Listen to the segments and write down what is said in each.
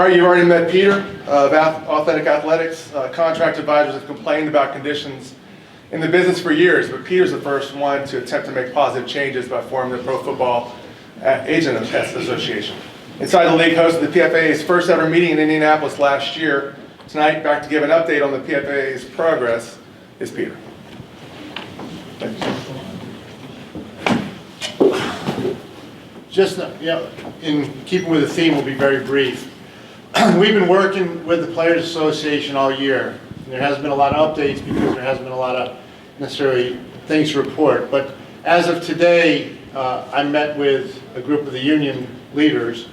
right, you already met Peter of Athletix. Contract advisors have complained about conditions in the business for years, but Peter's the first one to attempt to make positive changes by forming the Pro Football Agent Association. Inside the League hosted the PFA's first ever meeting in Indianapolis last year. Tonight, back to give an update on the PFA's progress is Peter. Thank you. Just, in keeping with the theme, we'll be very brief. We've been working with the Players Association all year. There hasn't been a lot of updates because there hasn't been a lot of necessarily things to report. But as of today, I met with a group of the union leaders,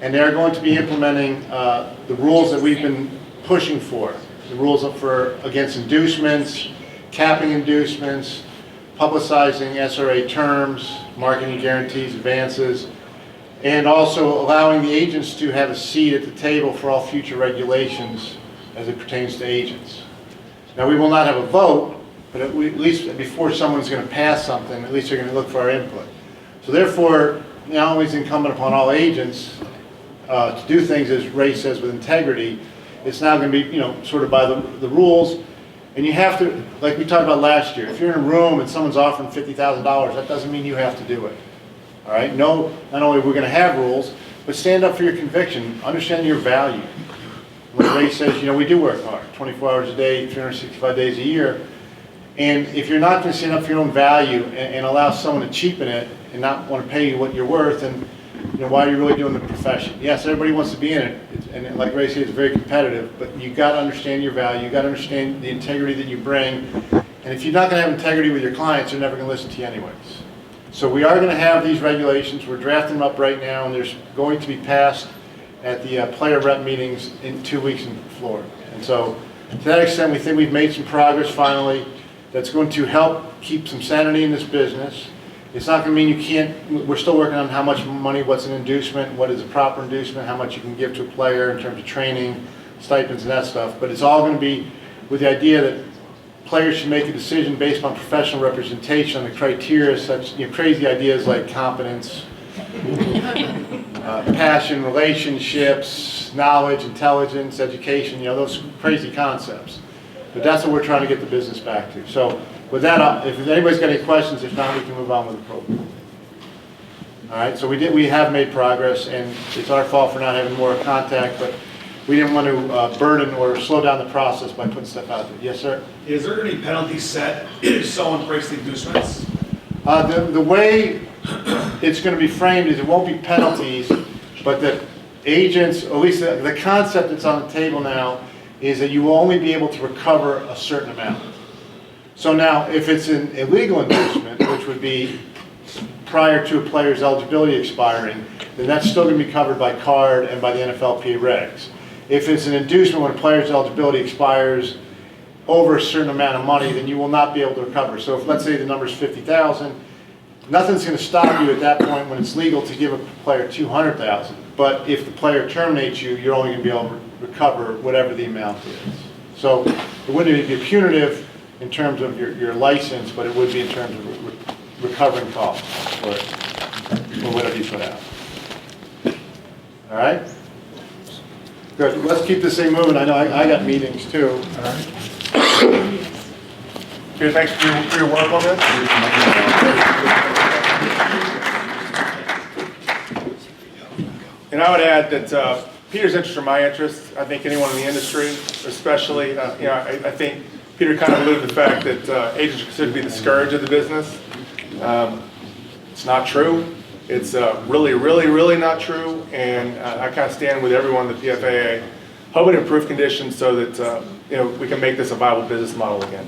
and they're going to be implementing the rules that we've been pushing for. The rules against inducements, capping inducements, publicizing SRA terms, marketing guarantees, advances, and also allowing the agents to have a seat at the table for all future regulations as it pertains to agents. Now, we will not have a vote, but at least before someone's going to pass something, at least they're going to look for our input. So therefore, now it's incumbent upon all agents to do things, as Ray says, with integrity. It's now going to be, sort of by the rules. And you have to, like we talked about last year, if you're in a room and someone's offering $50,000, that doesn't mean you have to do it. All right? No, not only are we going to have rules, but stand up for your conviction. Understand your value. When Ray says, we do work hard, 24 hours a day, 365 days a year. And if you're not going to stand up for your own value and allow someone to cheapen it and not want to pay you what you're worth, then why are you really doing the profession? Yes, everybody wants to be in it, and like Ray said, it's very competitive, but you've got to understand your value, you've got to understand the integrity that you bring, and if you're not going to have integrity with your clients, they're never going to listen to you anyways. So we are going to have these regulations, we're drafting them up right now, and there's going to be passed at the player rep meetings in 2 weeks in Florida. And so to that extent, we think we've made some progress finally that's going to help keep some sanity in this business. It's not going to mean you can't, we're still working on how much money, what's an inducement, what is a proper inducement, how much you can give to a player in terms of training, stipends and that stuff, but it's all going to be with the idea that players should make a decision based on professional representation on the criteria such, crazy ideas like competence, passion, relationships, knowledge, intelligence, education, those crazy concepts. But that's what we're trying to get the business back to. So with that, if anybody's got any questions, if not, we can move on with the program. All right, so we have made progress, and it's our fault for not having more contact, but we didn't want to burden or slow down the process by putting stuff out there. Yes, sir? Is there any penalty set if someone breaks the inducements? The way it's going to be framed is it won't be penalties, but that agents, or at least the concept that's on the table now, is that you will only be able to recover a certain amount. So now, if it's an illegal inducement, which would be prior to a player's eligibility expiring, then that's still going to be covered by card and by the NFLPA regs. If it's an inducement when a player's eligibility expires over a certain amount of money, then you will not be able to recover. So if, let's say, the number is $50,000, nothing's going to stop you at that point when it's legal to give a player $200,000. But if the player terminates you, you're only going to be able to recover whatever the amount is. So it wouldn't be punitive in terms of your license, but it would be in terms of recovering costs or whatever you put out. All right? Good. Let's keep this thing moving. I know I got meetings too. All right. Peter, thanks for your work on this. And I would add that Peter's interests are my interests. I think anyone in the industry, especially, I think Peter kind of alluded to the fact that agents are considered to be the scourge of the business. It's not true. It's really, really, really not true. And I kind of stand with everyone in the PFAA, hoping to improve conditions so that we can make this a viable business model again.